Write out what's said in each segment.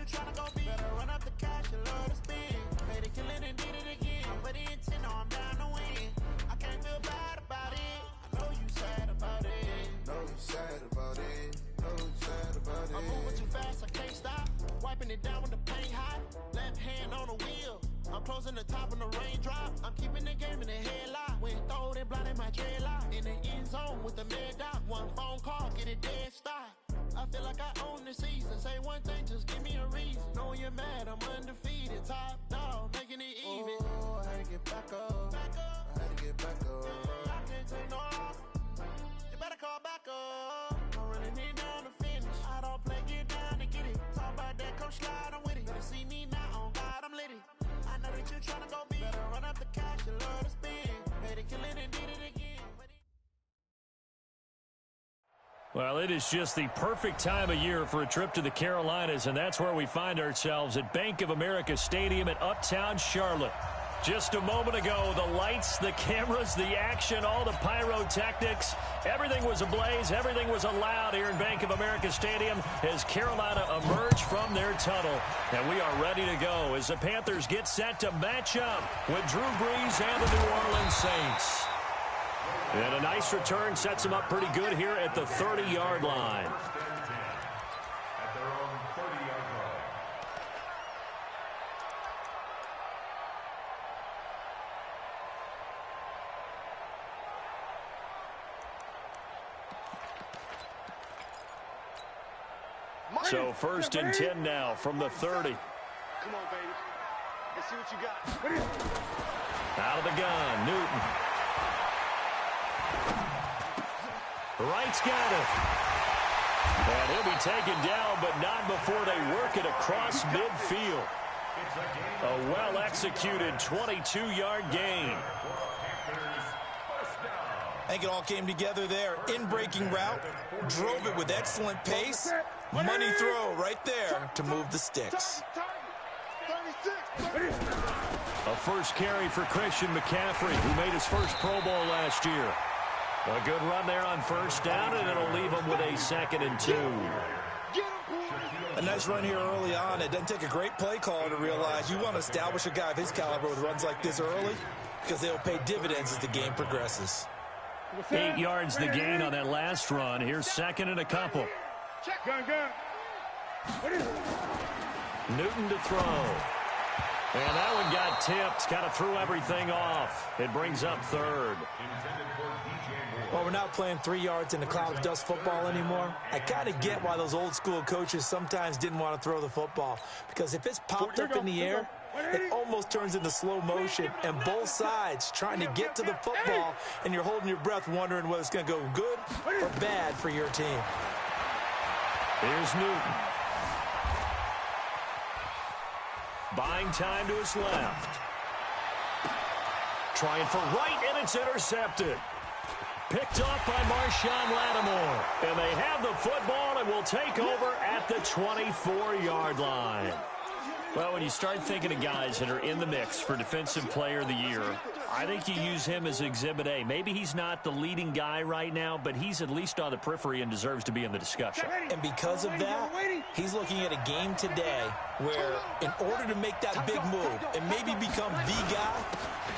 tryna go be. Better run up the cash and love to spend. Made it, kill it, and did it again. I'm with the intent, no, I'm down to win. I can't feel bad about it. I know you sad about it. Know you sad about it. Know you sad about it. I'm moving too fast, I can't stop. Wiping it down when the paint hot. Left hand on the wheel. I'm closing the top when the raindrop. I'm keeping the game in the headlock. When throwed and blinded my dreadlock. In the end zone with the mad dot. One phone call, get it dead stop. I feel like I own the season. Say one thing, just give me a reason. Knowing you're mad, I'm undefeated. Top dog, making it even. Oh, I had to get back up. I had to get back up. I can't take no off. You better call back up. I'm running it down to finish. I don't play, get down to get it. Talk about that, come slide, I'm with it. Better see me now, on God, I'm lit it. I know that you're tryna go be. Better run up the cash and love to spend. Made it, kill it, and did it again. Well, it is just the perfect time of year for a trip to the Carolinas, and that's where we find ourselves at Bank of America Stadium in Uptown Charlotte. Just a moment ago, the lights, the cameras, the action, all the pyrotechnics, everything was ablaze, everything was allowed here in Bank of America Stadium as Carolina emerged from their tunnel. And we are ready to go as the Panthers get set to match up with Drew Brees and the New Orleans Saints. And a nice return sets them up pretty good here at the 30-yard line. At their own 30-yard line. So first and 10 now from the 30. Come on, baby. Let's see what you got. Out of the gun, Newton. Wright's got it. And he'll be taken down, but not before they work it across midfield. A well-executed 22-yard gain. I think it all came together there. In-breaking route, drove it with excellent pace. Money throw right there to move the sticks. A first carry for Christian McCaffrey, who made his first Pro Bowl last year. A good run there on first down, and it'll leave him with a 2nd and 2. A nice run here early on. It doesn't take a great play caller to realize you want to establish a guy of his caliber with runs like this early because they'll pay dividends as the game progresses. 8 yards the gain on that last run. Here's 2nd and a couple. Newton to throw. And that one got tipped. Kind of threw everything off. It brings up 3rd. Well, we're not playing 3 yards in the cloud of dust football anymore. I kind of get why those old school coaches sometimes didn't want to throw the football. Because if it's popped up in the air, it almost turns into slow motion. And both sides trying to get to the football, and you're holding your breath wondering whether it's going to go good or bad for your team. Here's Newton. Buying time to his left. Trying for Wright, and it's intercepted. Picked off by Marshawn Lattimore. And they have the football and will take over at the 24-yard line. Well, when you start thinking of guys that are in the mix for Defensive Player of the Year, I think you use him as Exhibit A. Maybe he's not the leading guy right now, but he's at least on the periphery and deserves to be in the discussion. And because of that, he's looking at a game today where in order to make that big move and maybe become the guy,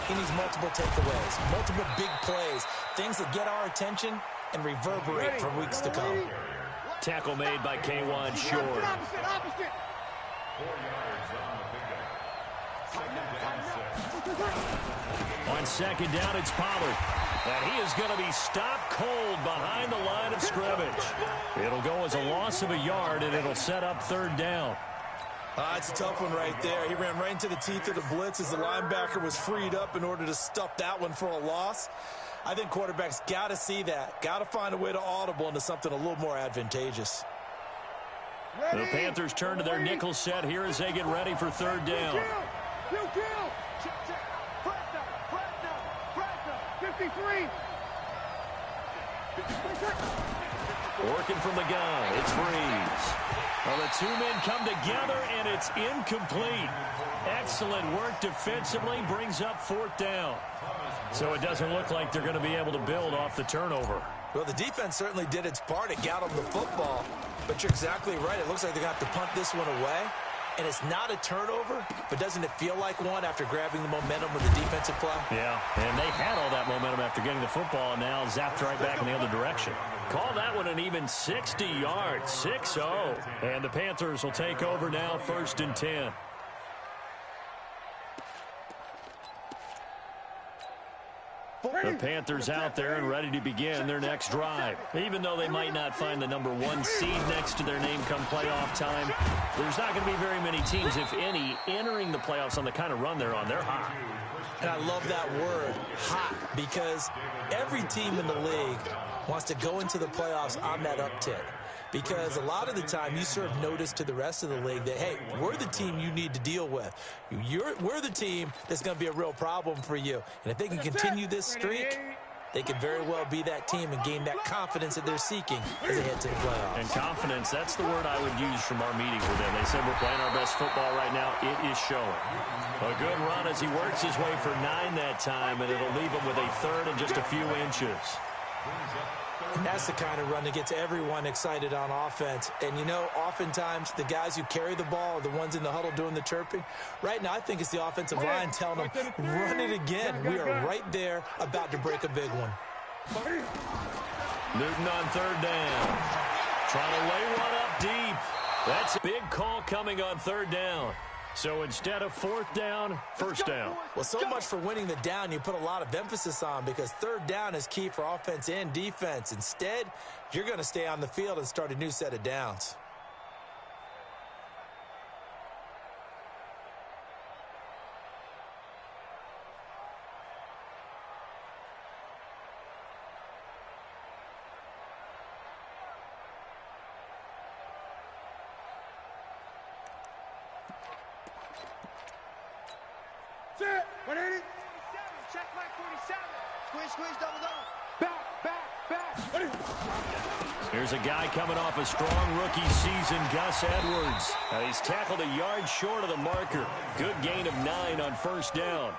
he needs multiple takeaways, multiple big plays, things that get our attention and reverberate for weeks to come. Tackle made by K1 Short. 4 yards on the pickup. 2nd and 6. On 2nd down, it's Pollard. And he is going to be stopped cold behind the line of scrimmage. It'll go as a loss of a yard, and it'll set up 3rd down. It's a tough one right there. He ran right into the teeth of the blitz as the linebacker was freed up in order to stuff that one for a loss. I think quarterbacks got to see that. Got to find a way to audible into something a little more advantageous. The Panthers turn to their nickel set here as they get ready for 3rd down. 53. Working from the gun, it's Brees. Well, the 2 men come together, and it's incomplete. Excellent work defensively, brings up 4th down. So it doesn't look like they're going to be able to build off the turnover. Well, the defense certainly did its part. It got them the football. But you're exactly right. It looks like they're going to have to punt this one away. and it's not a turnover, but doesn't it feel like one after grabbing the momentum with the defensive play? Yeah, and they had all that momentum after getting the football, and now zapped right back in the other direction. Call that one an even 60 yards, 6-0. And the Panthers will take over now, 1st and 10. The Panthers out there and ready to begin their next drive. Even though they might not find the #1 seed next to their name come playoff time, there's not going to be very many teams, if any, entering the playoffs on the kind of run they're on. They're hot. And I love that word, hot, because every team in the league wants to go into the playoffs on that uptick. Because a lot of the time you serve notice to the rest of the league that, hey, we're the team you need to deal with. We're the team that's going to be a real problem for you. And if they can continue this streak, they could very well be that team and gain that confidence that they're seeking as they head to the playoffs. And confidence, that's the word I would use from our meeting with them. They said we're playing our best football right now. It is showing. A good run as he works his way for 9 that time, and it'll leave him with a 3rd and just a few inches. And that's the kind of run that gets everyone excited on offense. And, you know, oftentimes the guys who carry the ball are the ones in the huddle doing the chirping. Right now, I think it's the offensive line telling them, run it again. We are right there about to break a big one. Newton on 3rd down. Trying to lay one up deep. That's a big call coming on 3rd down. So instead of 4th down, 1st down. Well, so much for winning the down you put a lot of emphasis on, because 3rd down is key for offense and defense. Instead, you're going to stay on the field and start a new set of downs. Set. 180. Check back 47. Squeeze, double. Back. Here's a guy coming off a strong rookie season, Gus Edwards. He's tackled a yard short of the marker. Good gain of 9 on 1st down.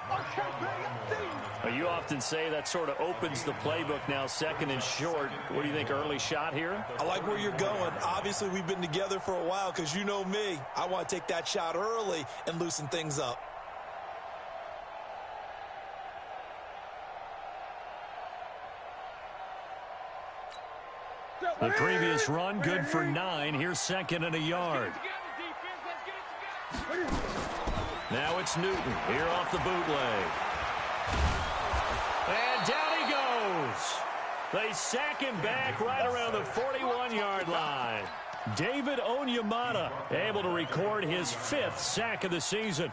You often say that sort of opens the playbook now, 2nd and short. What do you think, early shot here? I like where you're going. Obviously, we've been together for a while, because you know me. I want to take that shot early and loosen things up. The previous run, good for 9. Here's 2nd and a yard. Now it's Newton here off the bootleg. And down he goes. They sack him back right around the 41-yard line. David Onyemata able to record his 5th sack of the season.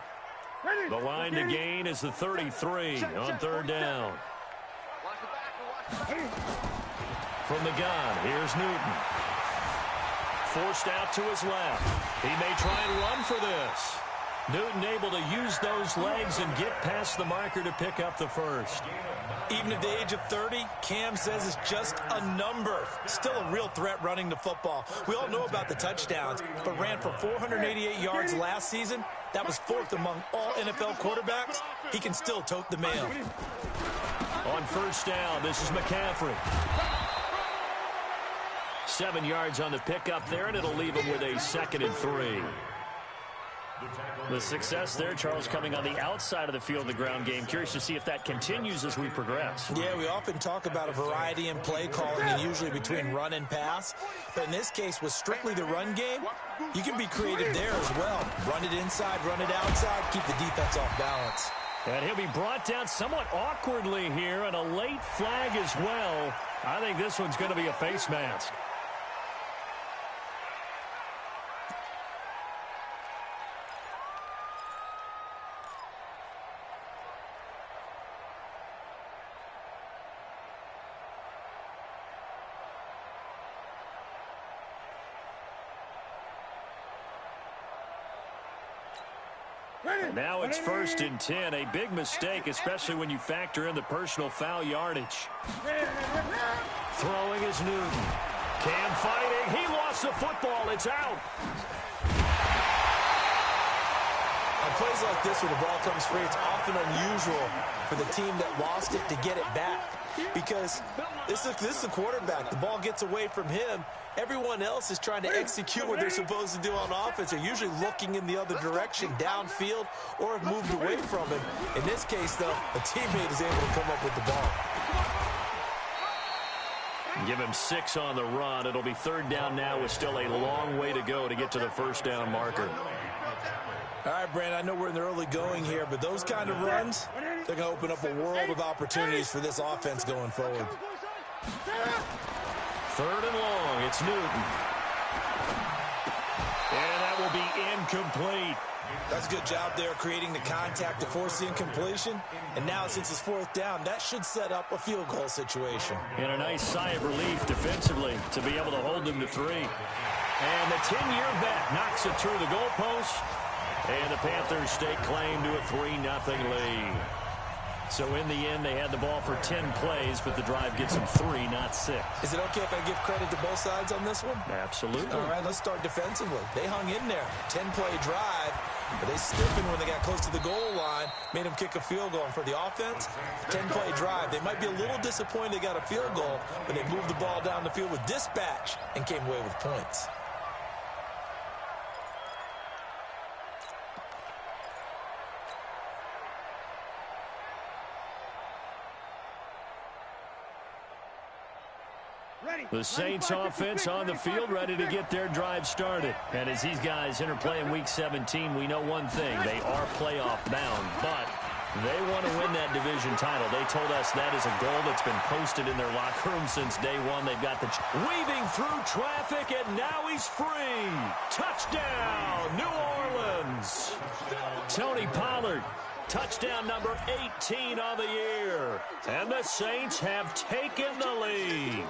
The line to gain is the 33 on 3rd down. From the gun, here's Newton. Forced out to his left. He may try and run for this. Newton able to use those legs and get past the marker to pick up the 1st. Even at the age of 30, Cam says it's just a number. Still a real threat running the football. We all know about the touchdowns, but ran for 488 yards last season. That was 4th among all NFL quarterbacks. He can still tote the mail. On 1st down, this is McCaffrey. 7 yards on the pickup there, and it'll leave him with a 2nd and 3. The success there, Charles, coming on the outside of the field in the ground game. Curious to see if that continues as we progress. Yeah, we often talk about a variety in play calling, and usually between run and pass. But in this case, with strictly the run game, you can be creative there as well. Run it inside, run it outside, keep the defense off balance. And he'll be brought down somewhat awkwardly here, and a late flag as well. I think this one's going to be a face mask. Now it's 1st and 10. A big mistake, especially when you factor in the personal foul yardage. Throwing is Newton. Cam fighting. He lost the football. It's out. I'll plays like this where the ball comes free, it's often unusual for the team that lost it to get it back. Because this is a quarterback. The ball gets away from him. Everyone else is trying to execute what they're supposed to do on offense. They're usually looking in the other direction, downfield, or have moved away from him. In this case, though, a teammate is able to come up with the ball. Give him 6 on the run. It'll be 3rd down now with still a long way to go to get to the first down marker. All right, Brandon, I know we're in the early going here, but those kind of runs, they're going to open up a world of opportunities for this offense going forward. 3rd and long. It's Newton. And that will be incomplete. That's a good job there creating the contact to force the incompletion. And now, since it's 4th down, that should set up a field goal situation. And a nice sigh of relief defensively to be able to hold them to 3. And the 10-year vet knocks it through the goalpost. And the Panthers stake claim to a 3-0 lead. So in the end, they had the ball for 10 plays, but the drive gets them 3, not 6. Is it okay if I give credit to both sides on this one? Absolutely. All right, let's start defensively. They hung in there. 10-play drive, but they stiffened when they got close to the goal line, made them kick a field goal. And for the offense, 10-play drive. They might be a little disappointed they got a field goal, but they moved the ball down the field with dispatch and came away with points. The Saints offense on the field, ready to get their drive started. And as these guys interplay in Week 17, we know one thing. They are playoff bound, but they want to win that division title. They told us that is a goal that's been posted in their locker room since day one. They've got the weaving through traffic, and now he's free. Touchdown, New Orleans. Tony Pollard. Touchdown number 18 on the year. And the Saints have taken the lead.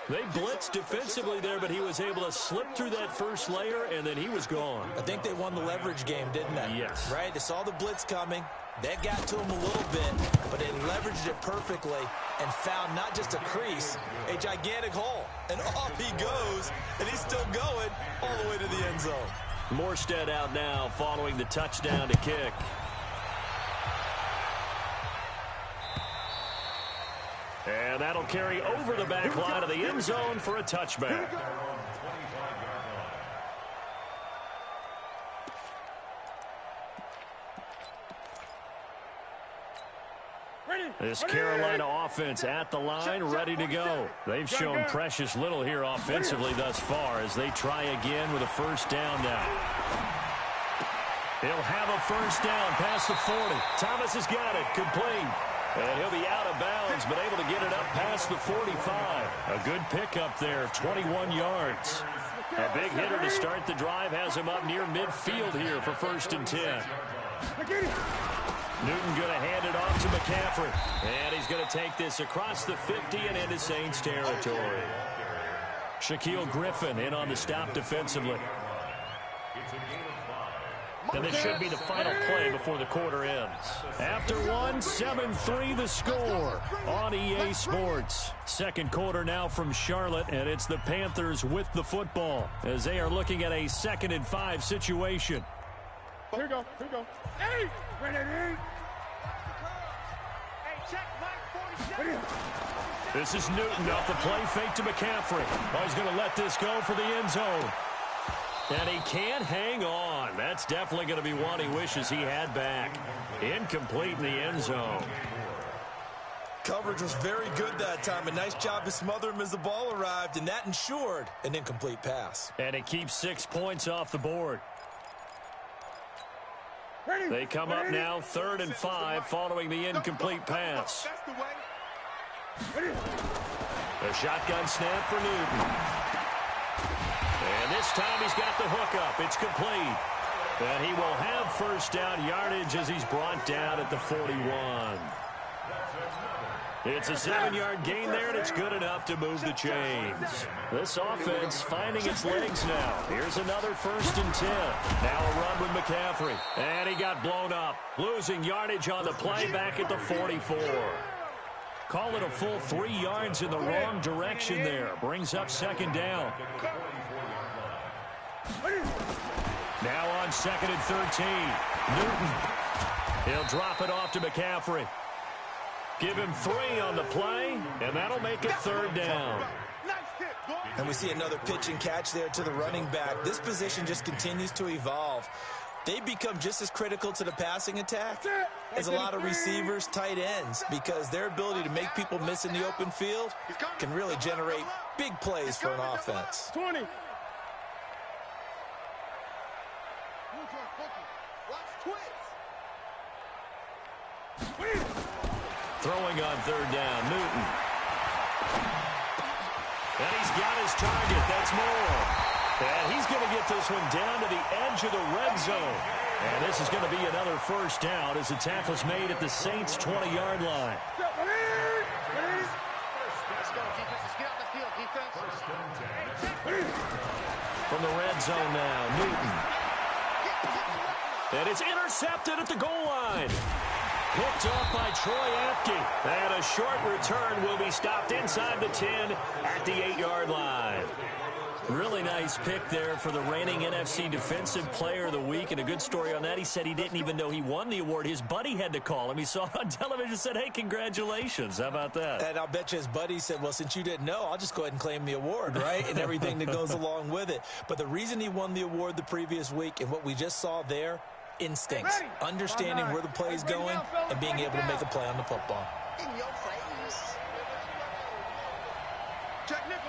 They blitzed defensively there, but he was able to slip through that first layer, and then he was gone. I think they won the leverage game, didn't they? Yes. Right? They saw the blitz coming. That got to him a little bit, but they leveraged it perfectly and found not just a crease, a gigantic hole. And off he goes, and he's still going all the way to the end zone. Morstead out now following the touchdown to kick. And that'll carry over the back line of the end zone for a touchback. This Carolina offense at the line, ready to go. They've shown precious little here offensively thus far as they try again with a first down now. He'll have a first down past the 40. Thomas has got it, complete. And he'll be out of bounds, but able to get it up past the 45. A good pickup there, 21 yards. A big hitter to start the drive has him up near midfield here for 1st and 10. Newton going to hand it off to McCaffrey. And he's going to take this across the 50 and into Saints territory. Shaquille Griffin in on the stop defensively. And this should be the final play before the quarter ends. After one, 7-3 the score on EA Sports. Second quarter now from Charlotte, and it's the Panthers with the football as they are looking at a 2nd and 5 situation. Here we go. Hey! Ready? Hey, check, Mike 47. This is Newton off the play fake to McCaffrey. Oh, he's going to let this go for the end zone. And he can't hang on. That's definitely going to be one he wishes he had back. Incomplete in the end zone. Coverage was very good that time. A nice job to smother him as the ball arrived, and that ensured an incomplete pass. And it keeps 6 points off the board. They come up now 3rd and 5 following the incomplete pass. A shotgun snap for Newton. And this time he's got the hook up. It's complete. And he will have first down yardage as he's brought down at the 41. It's a 7-yard gain there, and it's good enough to move the chains. This offense finding its legs now. Here's another 1st and 10. Now a run with McCaffrey. And he got blown up. Losing yardage on the play back at the 44. Call it a full 3 yards in the wrong direction there. Brings up 2nd down. Now on on 2nd and 13. Newton. He'll drop it off to McCaffrey. Give him 3 on the play, and that'll make it 3rd down. And we see another pitch and catch there to the running back. This position just continues to evolve. They become just as critical to the passing attack as a lot of receivers, tight ends, because their ability to make people miss in the open field can really generate big plays for an offense. 20. Throwing on 3rd down, Newton. And he's got his target. That's Moore. And he's going to get this one down to the edge of the red zone. And this is going to be another 1st down as the tackle's made at the Saints' 20-yard line. Let's go, defense. Get out the field, defense. From the red zone now, Newton. And it's intercepted at the goal line. Picked off by Troy Apke. And a short return will be stopped inside the 10 at the 8-yard line. Really nice pick there for the reigning NFC Defensive Player of the Week. And a good story on that. He said he didn't even know he won the award. His buddy had to call him. He saw it on television and said, hey, congratulations. How about that? And I'll bet you his buddy said, well, since you didn't know, I'll just go ahead and claim the award, right? And everything that goes along with it. But the reason he won the award the previous week and what we just saw there, instincts, understanding where the play is going and being able to make a play on the football. In your face. Check nickel.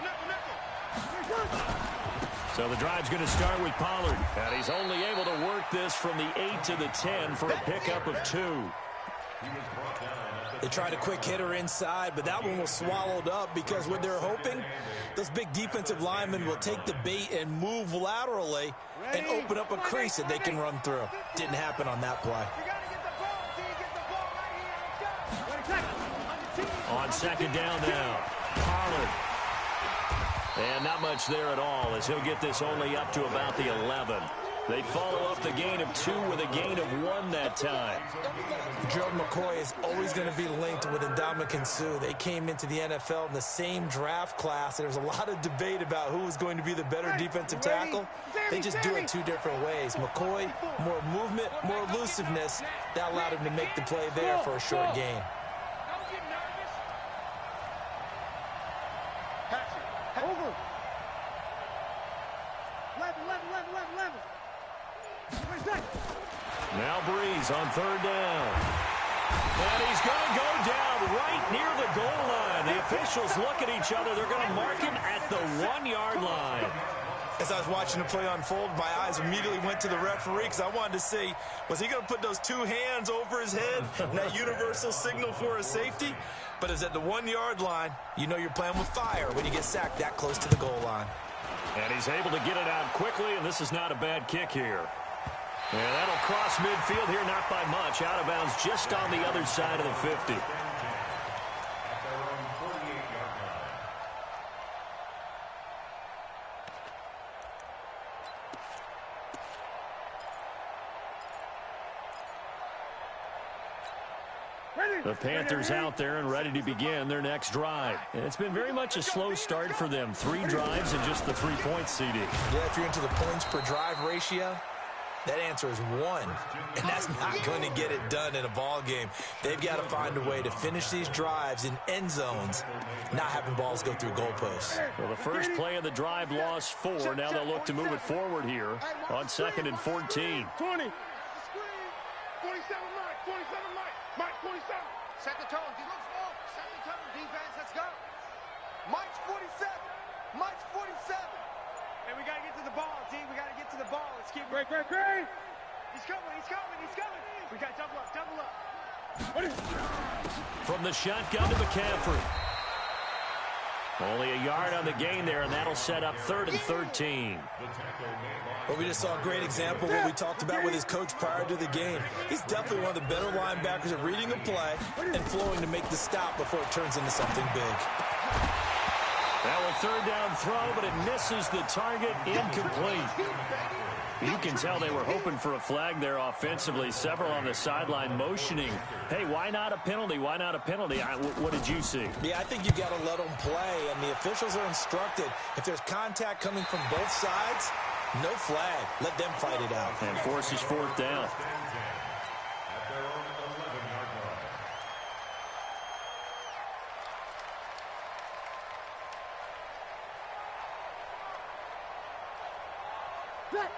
So the drive's going to start with Pollard. And he's only able to work this from the 8 to the 10 for a pickup of 2. They tried a quick hitter inside, but that one was swallowed up because what they're hoping, those big defensive linemen will take the bait and move laterally and open up a crease that they can run through. Didn't happen on that play. On 2nd down now, Pollard. And not much there at all as he'll get this only up to about the 11. They follow up the gain of 2 with a gain of 1 that time. Gerald McCoy is always going to be linked with Ndamukong Suh. They came into the NFL in the same draft class. There was a lot of debate about who was going to be the better defensive tackle. They just do it 2 different ways. McCoy, more movement, more elusiveness. That allowed him to make the play there for a short gain. Over. 11. Now Breeze on 3rd down. And he's going to go down right near the goal line. The officials look at each other. They're going to mark him at the 1-yard line. As I was watching the play unfold, my eyes immediately went to the referee because I wanted to see, was he going to put those 2 hands over his head and that universal signal for a safety? But it's at the 1-yard line. You know you're playing with fire when you get sacked that close to the goal line. And he's able to get it out quickly, and this is not a bad kick here. And that'll cross midfield here, not by much. Out of bounds just on the other side of the 50. The Panthers out there and ready to begin their next drive. And it's been very much a slow start for them. 3 drives and just the 3-point CD. Yeah, if you're into the points per drive ratio, that answer is 1. And that's not going to get it done in a ball game. They've got to find a way to finish these drives in end zones, not having balls go through goalposts. Well, the first play of the drive lost 4. Now they'll look to move it forward here on 2nd and 14. 20. 47 Mike, 47. Set the tone. Set the tone, defense. Let's go. Mike's 47. Mike's 47. And we got to get to the ball, D. We got to get to the ball. Let's keep it. Great. He's coming. We got double up. From the shotgun to McCaffrey. Only a yard on the gain there, and that'll set up 3rd and 13. Well, we just saw a great example of what we talked about with his coach prior to the game. He's definitely one of the better linebackers at reading a play and flowing to make the stop before it turns into something big. That was 3rd down throw, but it misses the target, incomplete. You can tell they were hoping for a flag there offensively. Several on the sideline motioning, hey, why not a penalty? Why not a penalty? What did you see? Yeah, I think you got to let them play, and the officials are instructed if there's contact coming from both sides, No flag. Let them fight it out. And forces fourth down. At their own 11-yard line.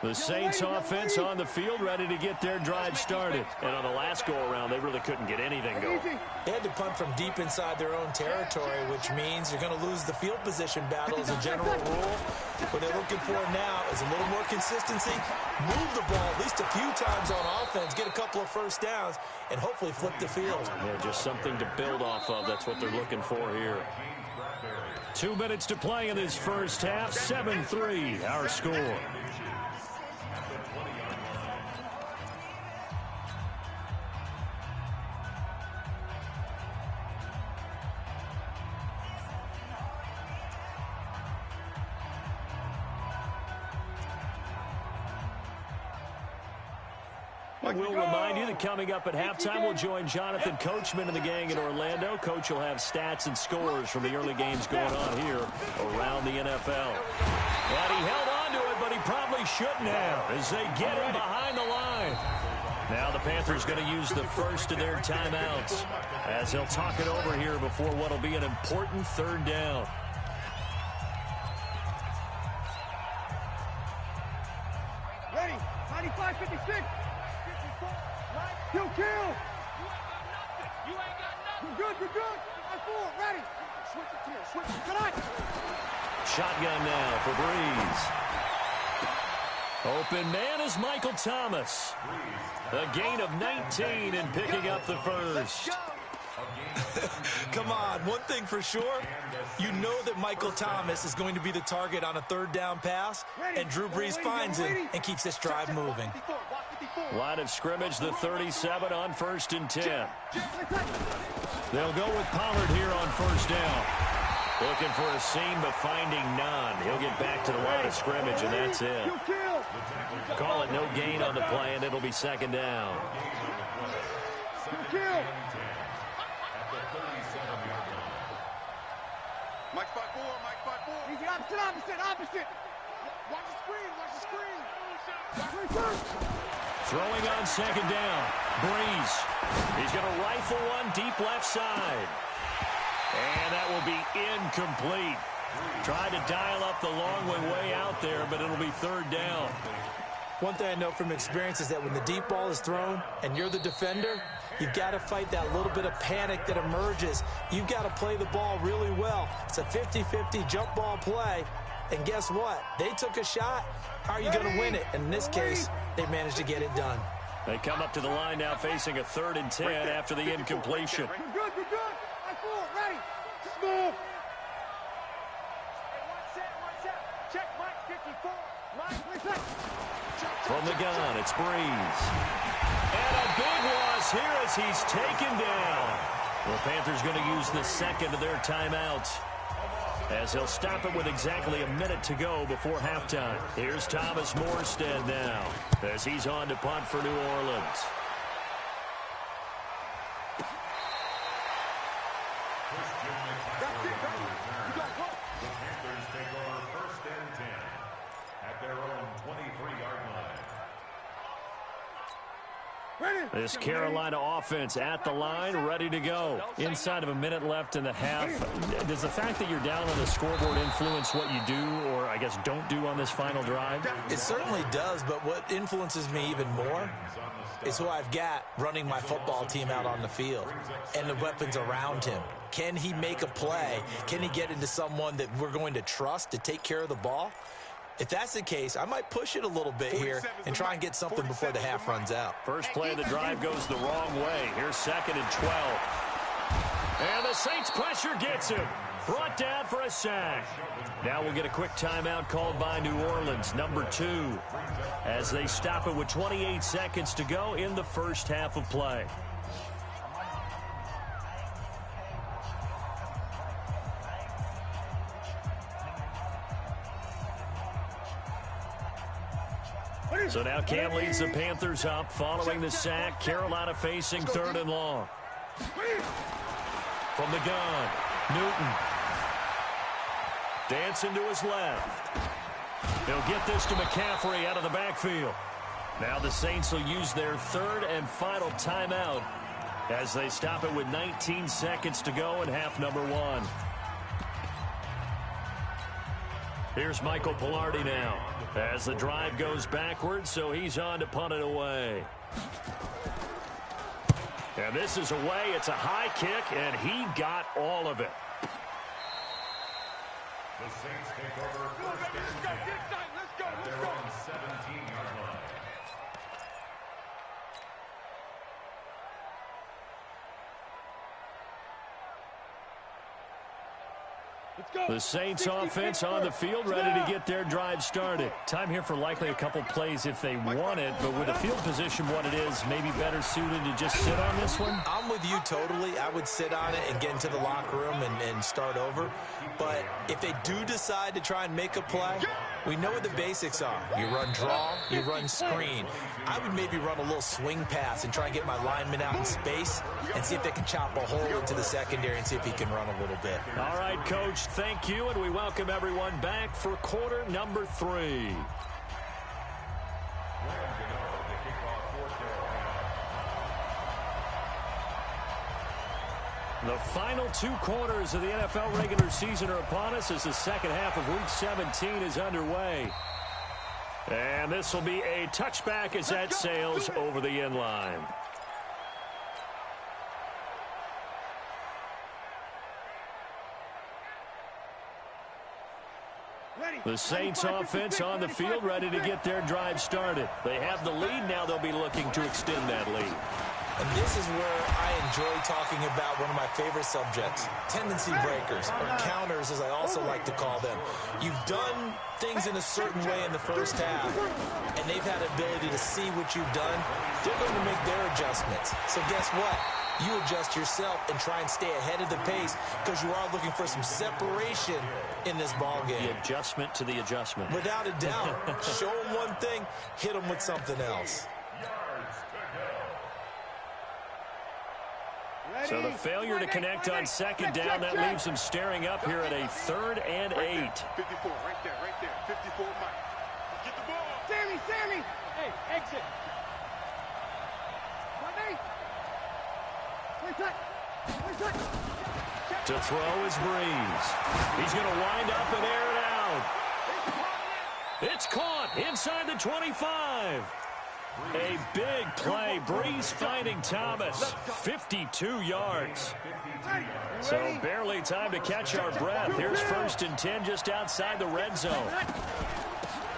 The Saints offense on the field, ready to get their drive started. And on the last go-around, they really couldn't get anything going. They had to punt from deep inside their own territory, which means you're going to lose the field position battle as a general rule. What they're looking for now is a little more consistency, move the ball at least a few times on offense, get a couple of first downs, and hopefully flip the field. Yeah, just something to build off of. That's what they're looking for here. 2 minutes to play in this first half. 7-3, our score. We'll remind you that coming up at halftime, we'll join Jonathan Coachman and the gang in Orlando. Coach will have stats and scores from the early games going on here around the NFL. And he held on to it, but he probably shouldn't have as they get him behind the line. Now the Panthers going to use the first of their timeouts as they'll talk it over here before what will be an important third down. Ready, 95, 56. Kill. You ain't got nothing. You're good. I'm forward, ready. Switch it here, switch it tonight. Shotgun now for Breeze. Open man is Michael Thomas. A gain of 19 and picking up the first. Come on, one thing for sure, you know that Michael Thomas is going to be the target on a third down pass, and Drew Brees finds him and keeps this drive moving. Line of scrimmage, the 37 on 1st and 10. They'll go with Pollard here on first down. Looking for a seam, but finding none. He'll get back to the line of scrimmage, and that's it. Call it no gain on the play, and it'll be second down. Mike 5-4. He's the opposite. Watch the screen. Throwing on second down. Breeze. He's going to rifle one deep left side. And that will be incomplete. Tried to dial up the long way out there, but it'll be third down. One thing I know from experience is that when the deep ball is thrown and you're the defender, you've got to fight that little bit of panic that emerges. You've got to play the ball really well. It's a 50-50 jump ball play. And guess what? They took a shot. How are you going to win it? And in this case, they managed to get it done. They come up to the line now facing a 3rd and 10 after the incompletion. You're good. I'm forward, ready. Smooth. Check Mike 54. Mike, from the gun, it's Breeze. And a big loss here as he's taken down. The Panthers going to use the second of their timeouts, as they'll stop it with exactly a minute to go before halftime. Here's Thomas Morstead now as he's on to punt for New Orleans. The Panthers take over 1st and 10 at their own 23-yard line. This Carolina offense at the line, ready to go. Inside of a minute left in the half. Does the fact that you're down on the scoreboard influence what you do, or I guess don't do on this final drive? It certainly does, but what influences me even more is who I've got running my football team out on the field and the weapons around him. Can he make a play? Can he get into someone that we're going to trust to take care of the ball? If that's the case, I might push it a little bit here and try and get something before the half runs out. First play of the drive goes the wrong way. Here's 2nd and 12. And the Saints pressure gets him. Brought down for a sack. Now we'll get a quick timeout called by New Orleans, number 2, as they stop it with 28 seconds to go in the first half of play. So now Cam leads the Panthers up following the sack. Carolina facing 3rd and long. From the gun, Newton. Dancing to his left. He'll get this to McCaffrey out of the backfield. Now the Saints will use their third and final timeout as they stop it with 19 seconds to go in half number 1. Here's Michael Pilardi now as the drive goes backwards, so he's on to punt it away. And this is away. It's a high kick, and he got all of it. The Saints take over first and 10 at their own 17-yard line. The Saints offense on the field, ready to get their drive started. Time here for likely a couple plays if they want it, but with the field position what it is, maybe better suited to just sit on this one? I'm with you totally. I would sit on it and get into the locker room and start over. But if they do decide to try and make a play, we know what the basics are. You run draw, you run screen. I would maybe run a little swing pass and try and get my lineman out in space and see if they can chop a hole into the secondary and see if he can run a little bit. All right, Coach, thank you, and we welcome everyone back for quarter number 3. The final 2 quarters of the NFL regular season are upon us as the second half of Week 17 is underway. And this will be a touchback as that sails over the end line. The Saints offense on the field, ready to get their drive started. They have the lead. Now they'll be looking to extend that lead. And this is where I enjoy talking about one of my favorite subjects, tendency breakers, or counters as I also like to call them. You've done things in a certain way in the first half, and they've had the ability to see what you've done. They're going to make their adjustments. So guess what? You adjust yourself and try and stay ahead of the pace because you are looking for some separation in this ball game. The adjustment to the adjustment. Without a doubt. Show them one thing, hit them with something else. So the failure to connect on second down, that leaves them staring up here at a 3rd and 8. 54, right there. 54, Mike. Get the ball. Sammy. Hey, exit. To throw is Breeze. He's going to wind up and air it out. It's caught inside the 25. A big play. Breeze finding Thomas. 52 yards. So barely time to catch our breath. Here's 1st and 10 just outside the red zone.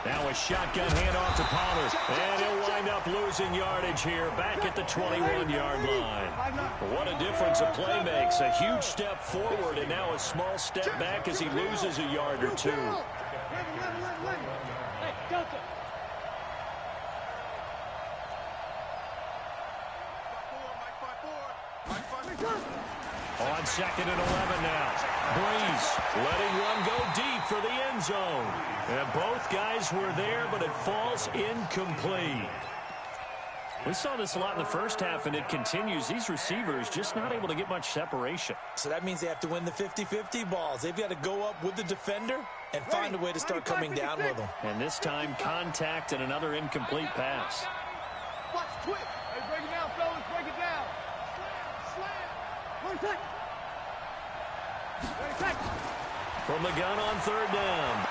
Now a shotgun handoff to Pollard. And he'll wind up losing yardage here back at the 21-yard line. What a difference a play makes. A huge step forward and now a small step back as he loses a yard or 2. On 2nd and 11 now. Breeze letting one go deep for the end zone. And both guys were there, but it falls incomplete. We saw this a lot in the first half, and it continues. These receivers just not able to get much separation. So that means they have to win the 50-50 balls. They've got to go up with the defender and find a way to start coming down with them. And this time, contact and another incomplete pass. Watch quick. Hey, break it down, fellas. Break it down. Slam. From the gun on 3rd down.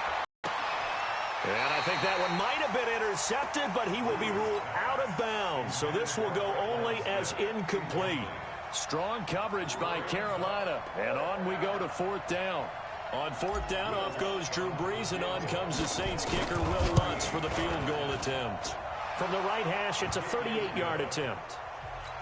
And I think that one might have been intercepted, but he will be ruled out of bounds. So this will go only as incomplete. Strong coverage by Carolina. And on we go to 4th down. On 4th down, off goes Drew Brees, and on comes the Saints kicker, Will Lutz, for the field goal attempt. From the right hash, it's a 38-yard attempt.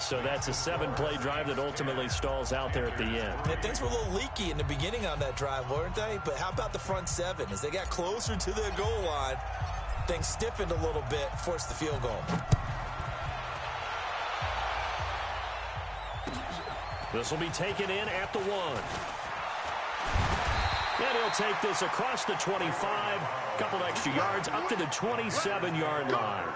So that's a 7-play drive that ultimately stalls out there at the end. Yeah, things were a little leaky in the beginning on that drive, weren't they? But how about the front 7? As they got closer to their goal line, things stiffened a little bit, forced the field goal. This will be taken in at the 1. And he'll take this across the 25, couple extra yards, up to the 27-yard line.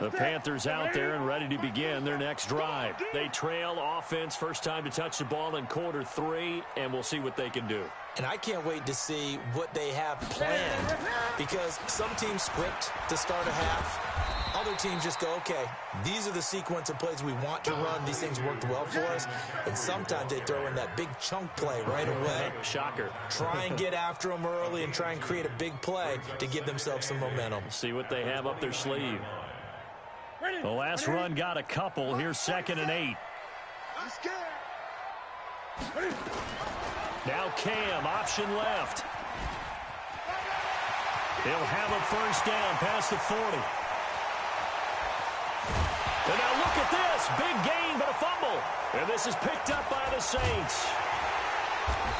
The Panthers out there and ready to begin their next drive. They trail offense, first time to touch the ball in quarter 3, and we'll see what they can do. And I can't wait to see what they have planned, because some teams script to start a half. Other teams just go, okay, these are the sequence of plays we want to run. These things worked well for us. And sometimes they throw in that big chunk play right away. Shocker. Try and get after them early and try and create a big play to give themselves some momentum. See what they have up their sleeve. The last run got a couple. Here's 2nd and 8. Now Cam, option left. He'll have a first down past the 40. And now look at this. Big gain, but a fumble. And this is picked up by the Saints.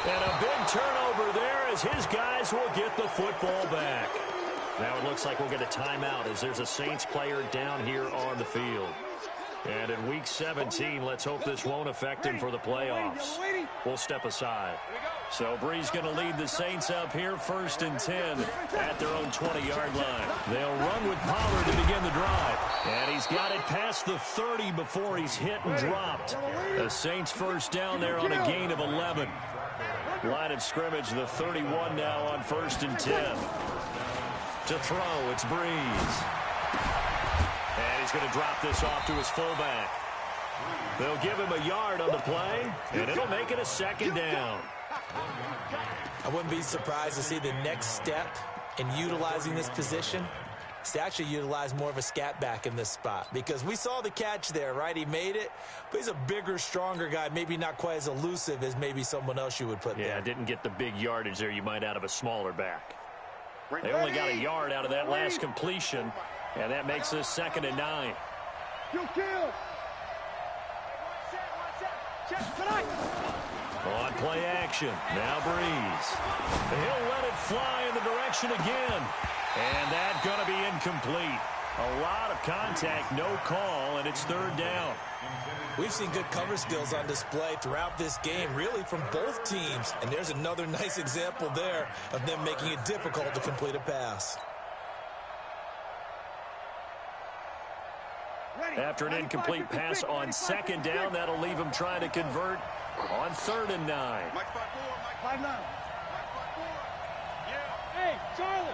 And a big turnover there as his guys will get the football back. Now it looks like we'll get a timeout as there's a Saints player down here on the field. And in Week 17, let's hope this won't affect him for the playoffs. We'll step aside. So Bree's going to lead the Saints up here, 1st and 10 at their own 20-yard line. They'll run with Pollard to begin the drive. And he's got it past the 30 before he's hit and dropped. The Saints first down there on a gain of 11. Line of scrimmage, the 31 now on 1st and 10. To throw, it's Breeze. And he's going to drop this off to his fullback. They'll give him a yard on the play, and it'll make it a 2nd down. I wouldn't be surprised to see the next step in utilizing this position is to actually utilize more of a scat back in this spot, because we saw the catch there, right? He made it, but he's a bigger, stronger guy, maybe not quite as elusive as maybe someone else you would put there. Yeah, didn't get the big yardage there you might out of a smaller back. They only got a yard out of that last completion, and that makes this 2nd and 9. On play action, now Breeze. He'll let it fly in the direction again, and that's going to be incomplete. A lot of contact, no call, and it's 3rd down. We've seen good cover skills on display throughout this game, really from both teams. And there's another nice example there of them making it difficult to complete a pass. After an incomplete pass on 2nd down, that'll leave him trying to convert on 3rd and 9. Mike 5-4, Mike 5-9. Hey, Charlie.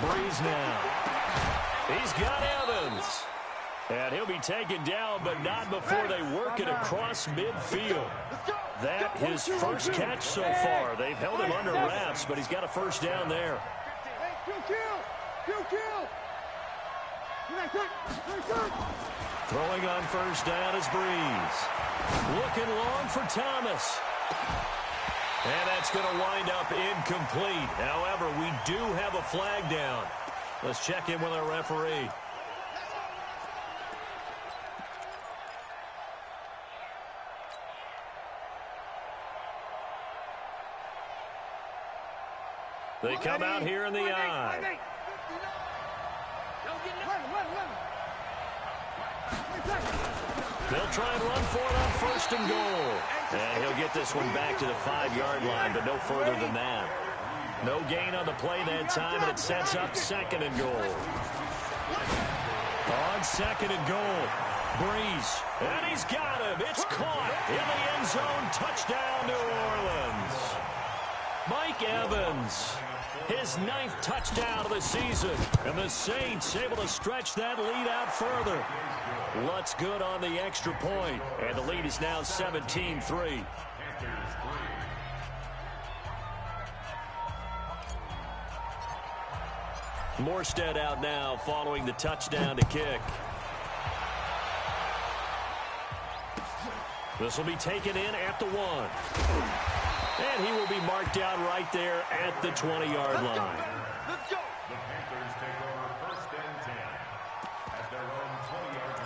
Breeze now. He's got Evans. And he'll be taken down, but not before they work it across midfield. That his first catch so far. They've held him under wraps, but he's got a first down there. Throwing on first down is Breeze. Looking long for Thomas. And that's going to wind up incomplete. However, we do have a flag down. Let's check in with our referee. They come out here in the eye. They'll try and run for it on 1st and goal. And he'll get this one back to the 5-yard line, but no further than that. No gain on the play that time, and it sets up 2nd and goal. On 2nd and goal, Breeze. And he's got him. It's caught in the end zone. Touchdown, New Orleans. Mike Evans, his 9th touchdown of the season. And the Saints able to stretch that lead out further. Lutz good on the extra point. And the lead is now 17-3. Morstead out now following the touchdown to kick. This will be taken in at the 1. And he will be marked down right there at the 20-yard line. Let's go. The Panthers take over 1st and 10 at their own 20-yard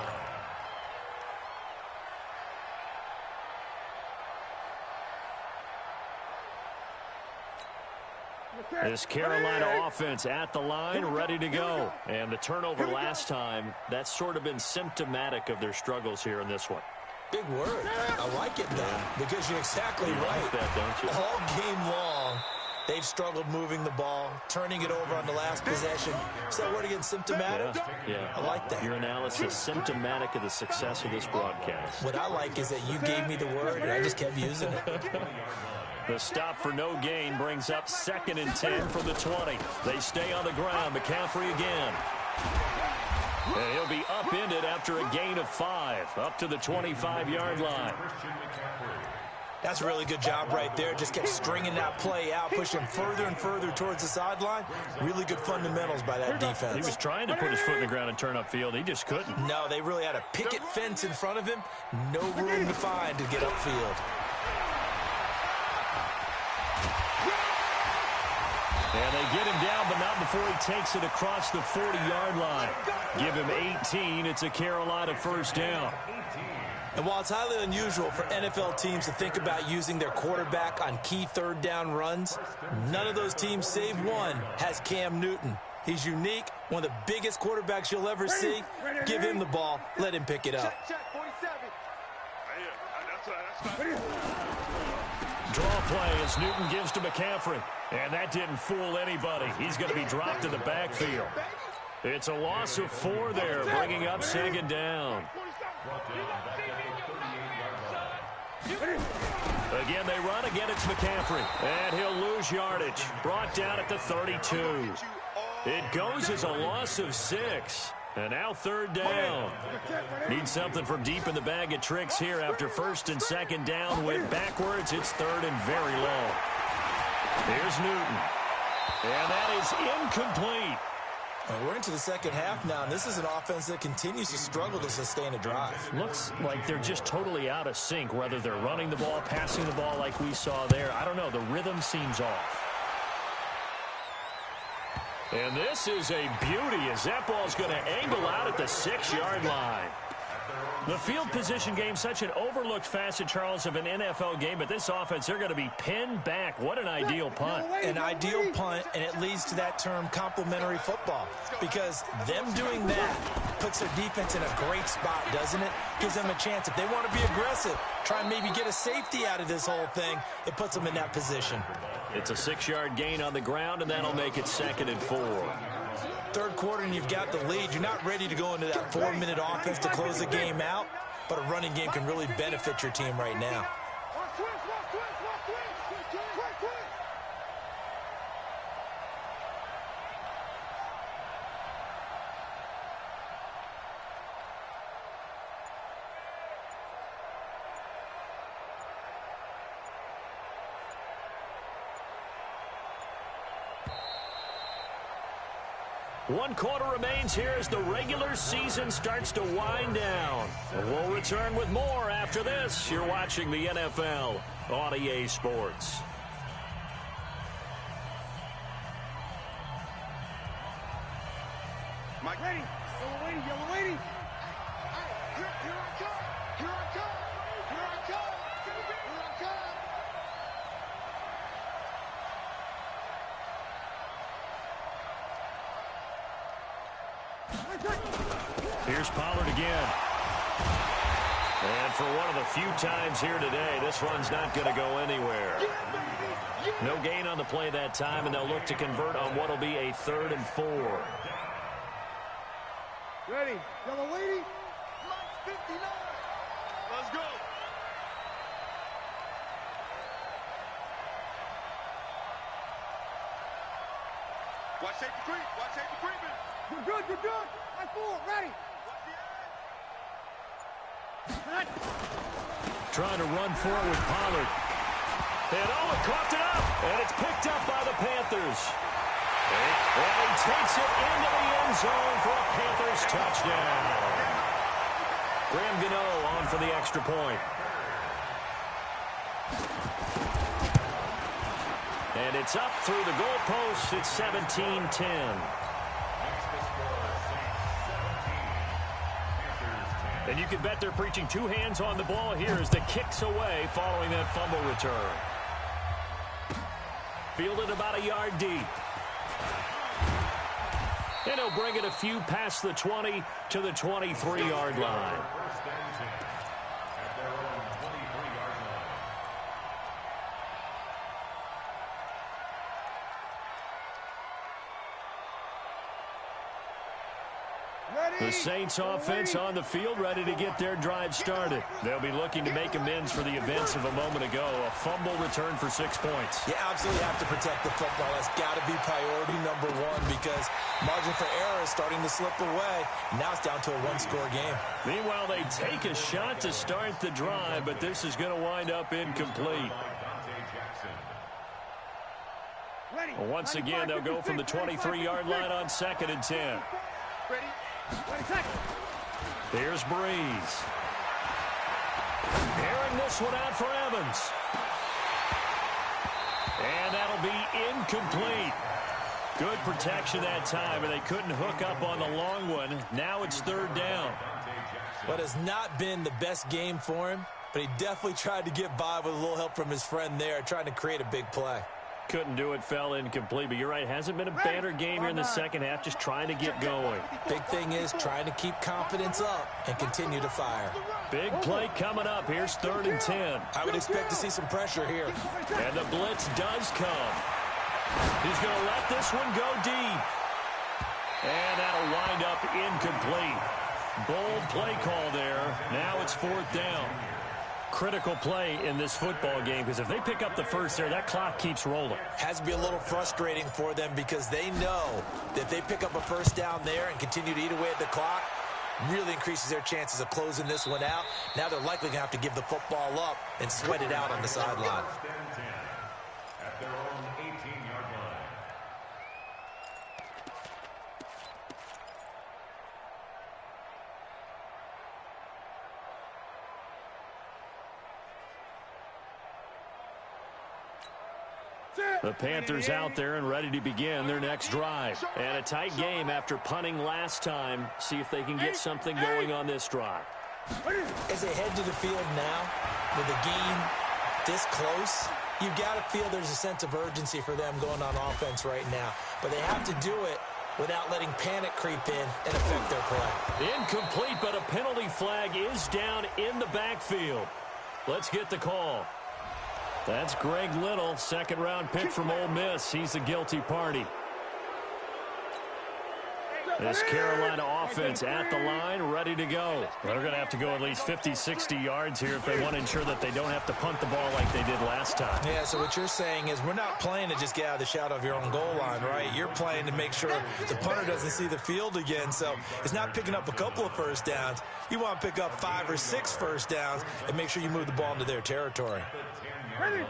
line. This Carolina offense at the line, ready to go. And the turnover last time, that's sort of been symptomatic of their struggles here in this one. Big word. I like it, though, because you're exactly right. Like that, don't you? All game long, They've struggled moving the ball, turning it over on the last possession. So what again, symptomatic? Yeah. I like that. Your analysis symptomatic of the success of this broadcast. What I like is that you gave me the word, and I just kept using it. The stop for no gain brings up 2nd and 10 from the 20. They stay on the ground. McCaffrey again. And he'll be upended after a gain of 5, up to the 25-yard line. That's a really good job right there. Just kept stringing that play out, pushing further and further towards the sideline. Really good fundamentals by that defense. He was trying to put his foot in the ground and turn upfield. He just couldn't. No, they really had a picket fence in front of him. No room to find to get upfield. And they get him down, but not before he takes it across the 40-yard line. Give him 18. It's a Carolina first down. And while it's highly unusual for NFL teams to think about using their quarterback on key third down runs, none of those teams, save one, has Cam Newton. He's unique, one of the biggest quarterbacks you'll ever see. Give him the ball. Let him pick it up. Draw play as Newton gives to McCaffrey. And that didn't fool anybody. He's going to be dropped in the backfield. It's a loss of 4 there, bringing up 2nd down. Again, they run. Again, it's McCaffrey. And he'll lose yardage. Brought down at the 32. It goes as a loss of 6. And now 3rd down. Need something from deep in the bag of tricks here after 1st and 2nd down. Went backwards. It's 3rd and very long. Here's Newton. And that is incomplete. We're into the second half now, and this is an offense that continues to struggle to sustain a drive. Looks like they're just totally out of sync, whether they're running the ball, passing the ball like we saw there. I don't know. The rhythm seems off. And this is a beauty as that ball's going to angle out at the 6-yard line. The field position game, such an overlooked facet, Charles, of an NFL game, but this offense, they're going to be pinned back. What an ideal punt. An ideal punt, and it leads to that term complementary football, because them doing that puts their defense in a great spot, doesn't it? Gives them a chance. If they want to be aggressive, try and maybe get a safety out of this whole thing, it puts them in that position. It's a 6-yard gain on the ground, and that'll make it 2nd and 4. Third quarter and you've got the lead. You're not ready to go into that 4-minute offense to close the game out, but a running game can really benefit your team right now. One quarter remains here as the regular season starts to wind down. We'll return with more after this. You're watching the NFL on EA Sports. Mike, ready. Yellow lady, yellow lady. Here I come. Here I come. Here I come. Here I come. Here's Pollard again. And for one of the few times here today, this run's not going to go anywhere. No gain on the play that time, and they'll look to convert on what will be a 3rd and 4. Ready. Yellow lady. Line 59. Let's go. Watch safety creep. Watch safety creeping. You're good. You're good. Line 4. Ready. Trying to run forward with Pollard. And Owen coughed it up. And it's picked up by the Panthers. And he takes it into the end zone for a Panthers touchdown. Graham Gano on for the extra point. And it's up through the goalposts. It's 17-10. And you can bet they're preaching 2 hands on the ball here as the kick's away following that fumble return. Fielded about a yard deep. And he'll bring it a few past the 20 to the 23-yard line. The Saints offense on the field, ready to get their drive started. They'll be looking to make amends for the events of a moment ago. A fumble return for 6 points. You absolutely have to protect the football. That's got to be priority number one because margin for error is starting to slip away. Now it's down to a one-score game. Meanwhile, they take a shot to start the drive, but this is going to wind up incomplete. Well, once again, they'll go from the 23-yard line on 2nd and 10. Here's Breeze. Airing this one out for Evans. And that'll be incomplete. Good protection that time, and they couldn't hook up on the long one. Now it's 3rd down. What has not been the best game for him, but he definitely tried to get by with a little help from his friend there, trying to create a big play. Couldn't do it, fell incomplete, but you're right, hasn't been a better game here in the second half, just trying to get going. Big thing is trying to keep confidence up and continue to fire. Big play coming up. Here's 3rd and 10. I would expect to see some pressure here. And the blitz does come. He's going to let this one go deep. And that'll wind up incomplete. Bold play call there. Now it's 4th down. Critical play in this football game because if they pick up the first there, that clock keeps rolling. Has to be a little frustrating for them because they know that if they pick up a first down there and continue to eat away at the clock, really increases their chances of closing this one out. Now they're likely going to have to give the football up and sweat it out on the sideline. At their own 18-yard line. The Panthers out there and ready to begin their next drive. And a tight game after punting last time. See if they can get something going on this drive. As they head to the field now, with the game this close, you've got to feel there's a sense of urgency for them going on offense right now. But they have to do it without letting panic creep in and affect their play. Incomplete, but a penalty flag is down in the backfield. Let's get the call. That's Greg Little, second-round pick from Ole Miss. He's the guilty party. This Carolina offense at the line, ready to go. They're going to have to go at least 50, 60 yards here if they want to ensure that they don't have to punt the ball like they did last time. Yeah, so what you're saying is we're not playing to just get out of the shadow of your own goal line, right? You're playing to make sure the punter doesn't see the field again. So it's not picking up a couple of first downs. You want to pick up 5 or 6 first downs and make sure you move the ball into their territory. Ready?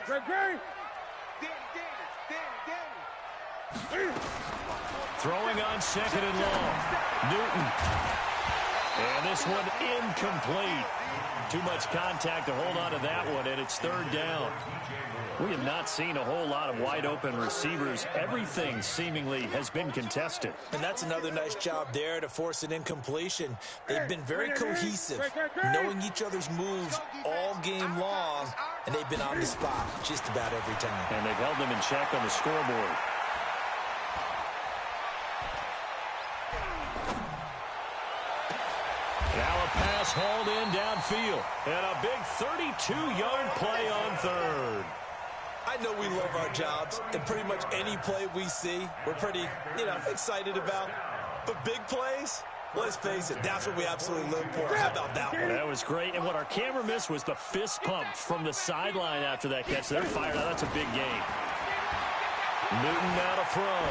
Greg. Throwing on 2nd and long. Newton. And this one incomplete. Too much contact to hold on to that one, and it's 3rd down. We have not seen a whole lot of wide-open receivers. Everything seemingly has been contested. And that's another nice job there to force an incompletion. They've been very cohesive, knowing each other's moves all game long, and they've been on the spot just about every time. And they've held them in check on the scoreboard. Now a pass hauled in downfield. And a big 32-yard play on 3rd. I know we love our jobs, and pretty much any play we see, we're pretty, excited about. But big plays, let's face it, that's what we absolutely live for. How about that one? That was great. And what our camera missed was the fist pump from the sideline after that catch. They're fired out. That's a big game. Newton now to throw.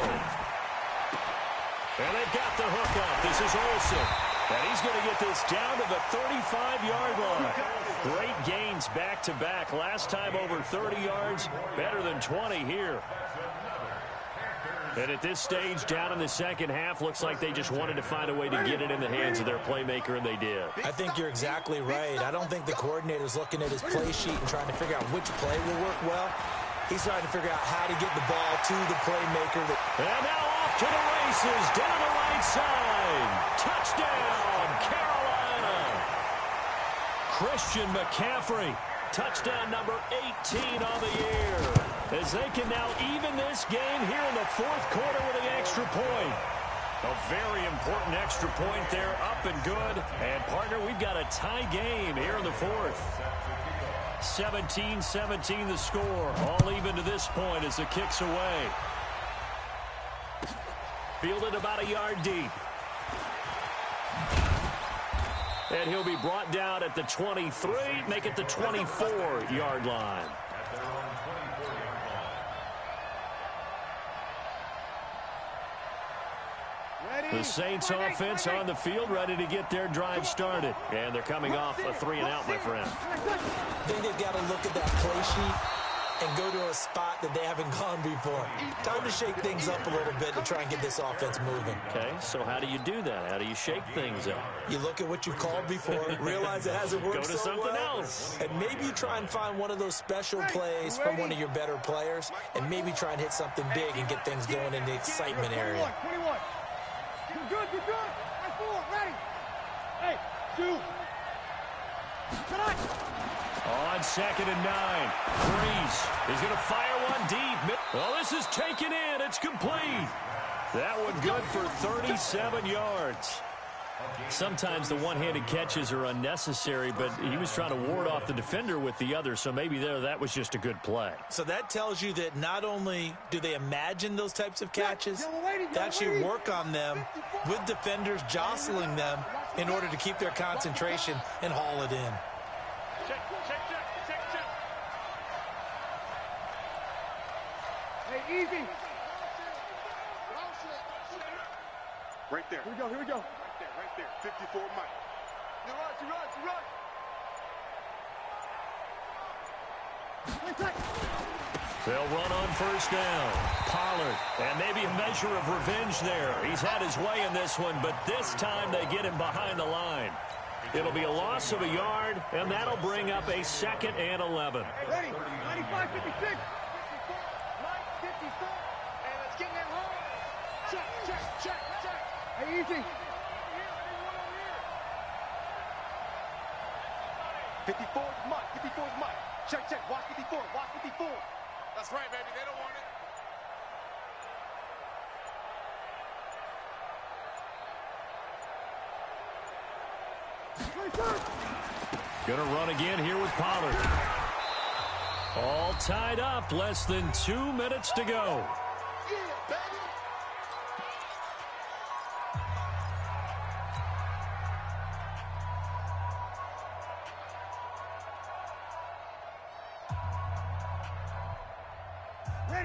And they've got the hook up. This is Olsen. And he's going to get this down to the 35-yard line. Great gains back-to-back. Last time over 30 yards, better than 20 here. And at this stage, down in the second half, looks like they just wanted to find a way to get it in the hands of their playmaker, and they did. I think you're exactly right. I don't think the coordinator's looking at his play sheet and trying to figure out which play will work well. He's trying to figure out how to get the ball to the playmaker. And now off to the races, down the right side. Touchdown, Carolina. Christian McCaffrey, touchdown number 18 on the year. As they can now even this game here in the 4th quarter with an extra point. A very important extra point there, up and good. And, partner, we've got a tie game here in the 4th. 17-17 the score. All even to this point as the kick's away. Fielded about a yard deep. And he'll be brought down at the 23, make it the 24-yard line. At their own 24-yard line. The Saints offense on the field, ready to get their drive started. And they're coming off a 3-and-out, my friend. I think they've got to look at that play sheet and go to a spot that they haven't gone before. Time to shake things up a little bit to try and get this offense moving. Okay, so how do you do that? How do you shake things up? You look at what you called before, realize it hasn't worked Go to so something well, else. and maybe you try and find one of those special plays from one of your better players, and maybe try and hit something big and get things going in the excitement area. 21. You're good, you're good. Right forward, ready. Hey, 2. Tonight. On 2nd and 9, Breeze is going to fire one deep. Well, this is taken in. It's complete. That one good for 37 yards. Sometimes the one-handed catches are unnecessary, but he was trying to ward off the defender with the other, so maybe that was just a good play. So that tells you that not only do they imagine those types of catches, they actually work on them with defenders jostling them in order to keep their concentration and haul it in. Check. Hey, easy. Right there. Here we go. Right there. 54 Mike. You run. They'll run on 1st down. Pollard, and maybe a measure of revenge there. He's had his way in this one, but this time they get him behind the line. It'll be a loss of a yard, and that'll bring up a 2nd and 11. Ready. 95, 56. 54. And let's get that home. Check. Hey, easy. 54 is Mike. Check. Watch 54. That's right, baby. They don't want it. Gonna run again here with Pollard. All tied up, less than 2 minutes to go.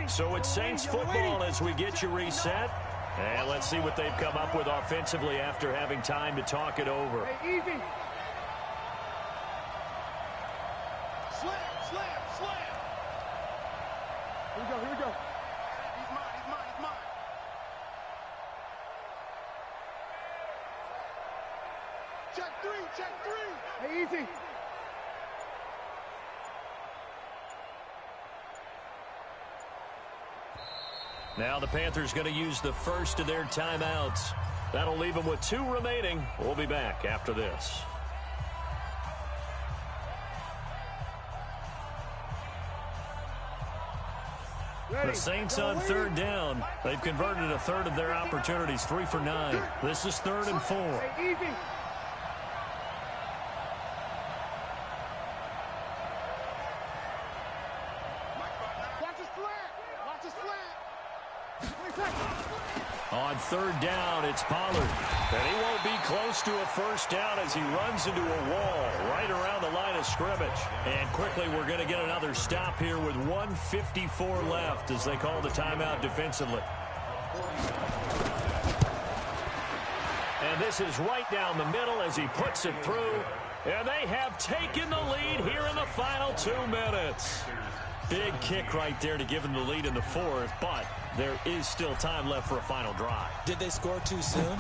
So it's Saints football as we get you reset. And let's see what they've come up with offensively after having time to talk it over. Hey, easy. Slam. Here we go. He's mine. Check 3. Hey, easy. Now the Panthers going to use the first of their timeouts. That'll leave them with 2 remaining. We'll be back after this. The Saints on 3rd down. They've converted a third of their opportunities, 3 for 9. This is 3rd and 4. Hey, easy. On 3rd down, it's Pollard. And he won't be close to a 1st down as he runs into a wall right around the line of scrimmage. And quickly, we're going to get another stop here with 1:54 left as they call the timeout defensively. And this is right down the middle as he puts it through. And they have taken the lead here in the final 2 minutes. Big kick right there to give them the lead in the 4th, but there is still time left for a final drive. Did they score too soon?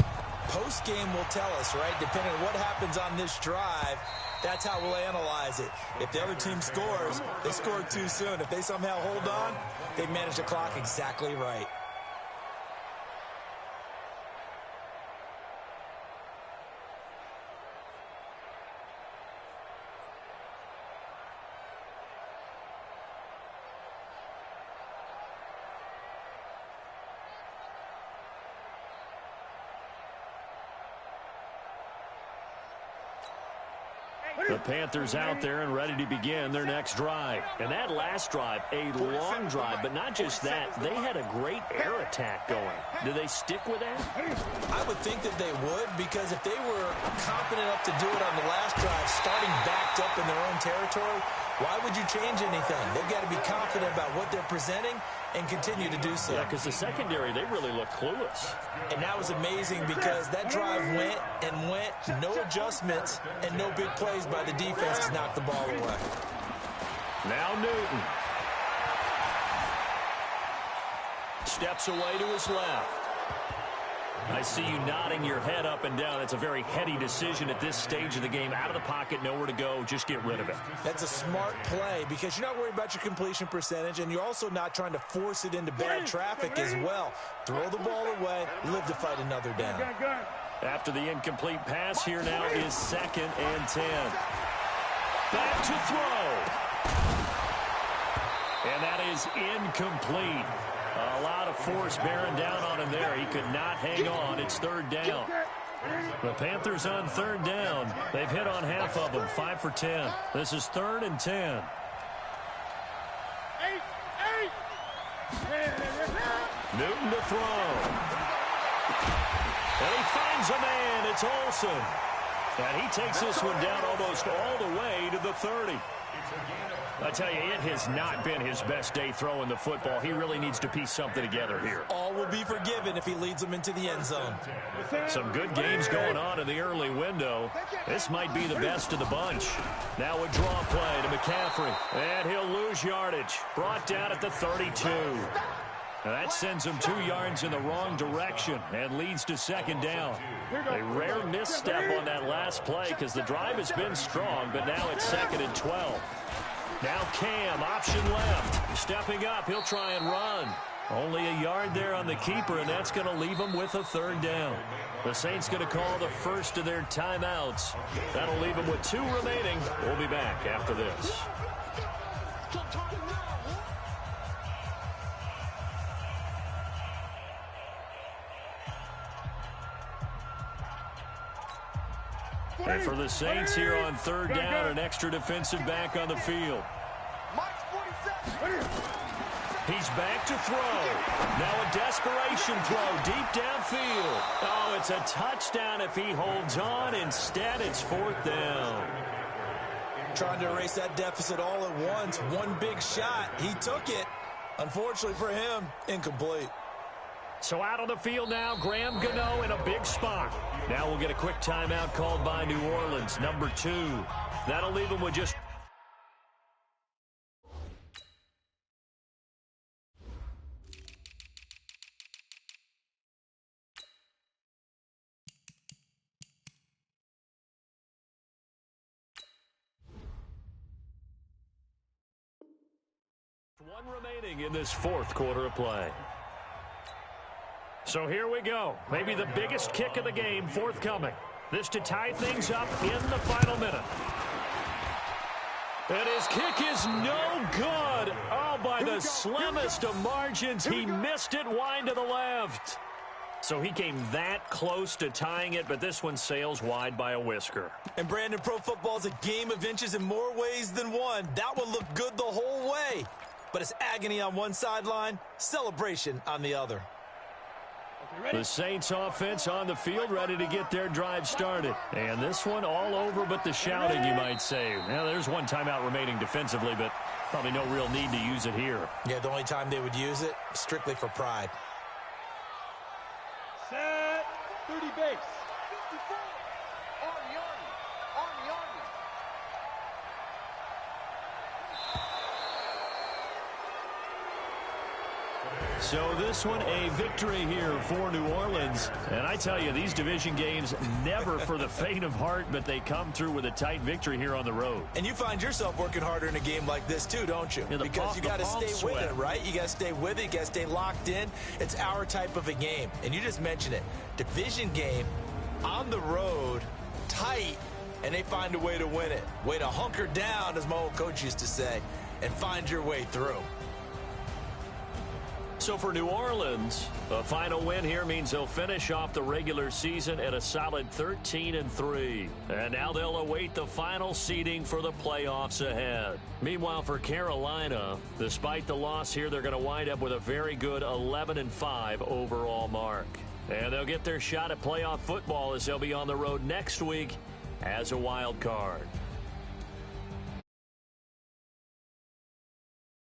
Post-game will tell us, right? Depending on what happens on this drive, that's how we'll analyze it. If the other team scores, they scored too soon. If they somehow hold on, they manage the clock exactly right. The Panthers out there and ready to begin their next drive. And that last drive, a long drive, but not just that. They had a great air attack going. Do they stick with that? I would think that they would, because if they were confident enough to do it on the last drive, starting backed up in their own territory, why would you change anything? They've got to be confident about what they're presenting and continue to do so. Yeah, because the secondary, they really look clueless. And that was amazing because that drive went and went, no adjustments and no big plays by the defense to knock the ball away. Now Newton. Steps away to his left. I see you nodding your head up and down. That's a very heady decision at this stage of the game. Out of the pocket, nowhere to go. Just get rid of it. That's a smart play because you're not worried about your completion percentage, and you're also not trying to force it into bad traffic as well. Throw the ball away, live to fight another down. After the incomplete pass, here now is 2nd and 10. Back to throw. And that is incomplete. A lot of force bearing down on him there. He could not hang on. It's 3rd down. The Panthers on 3rd down. They've hit on half of them, 5 for 10. This is 3rd and 10. Newton to throw. And he finds a man. It's Olsen. And he takes this one down almost all the way to the 30. I tell you, it has not been his best day throwing the football. He really needs to piece something together here. All will be forgiven if he leads them into the end zone. Some good games going on in the early window. This might be the best of the bunch. Now a draw play to McCaffrey. And he'll lose yardage. Brought down at the 32. Now that sends him 2 yards in the wrong direction and leads to 2nd down. A rare misstep on that last play because the drive has been strong, but now it's 2nd and 12. Now Cam, option left. Stepping up, he'll try and run. Only a yard there on the keeper, and that's going to leave him with a 3rd down. The Saints going to call the first of their timeouts. That'll leave them with 2 remaining. We'll be back after this. And for the Saints here on 3rd down, an extra defensive back on the field. He's back to throw. Now a desperation throw deep downfield. Oh, it's a touchdown if he holds on. Instead, it's 4th down. Trying to erase that deficit all at once. One big shot. He took it. Unfortunately for him, incomplete. So out on the field now, Graham Gano in a big spot. Now we'll get a quick timeout called by New Orleans, number 2. That'll leave him with just... one remaining in this 4th quarter of play. So here we go. Maybe the biggest kick of the game forthcoming. This to tie things up in the final minute. And his kick is no good. Oh, by the slimmest of margins, he missed it wide to the left. So he came that close to tying it, but this one sails wide by a whisker. And Brandon, pro football is a game of inches in more ways than one. That one looked good the whole way. But it's agony on one sideline, celebration on the other. The Saints offense on the field, ready to get their drive started. And this one all over but the shouting, you might say. Now, there's one timeout remaining defensively, but probably no real need to use it here. Yeah, the only time they would use it, strictly for pride. Set, 30 base. 54, on the army. So this one a victory here for New Orleans. And I tell you, these division games never for the faint of heart, but they come through with a tight victory here on the road. And you find yourself working harder in a game like this too, don't you? Yeah, because you got to stay with it, right? You got to stay with it. You got to stay locked in. It's our type of a game. And you just mentioned it. Division game on the road, tight, and they find a way to win it. Way to hunker down, as my old coach used to say, and find your way through. So for New Orleans, a final win here means they'll finish off the regular season at a solid 13-3. And now they'll await the final seeding for the playoffs ahead. Meanwhile, for Carolina, despite the loss here, they're going to wind up with a very good 11-5 overall mark. And they'll get their shot at playoff football as they'll be on the road next week as a wild card.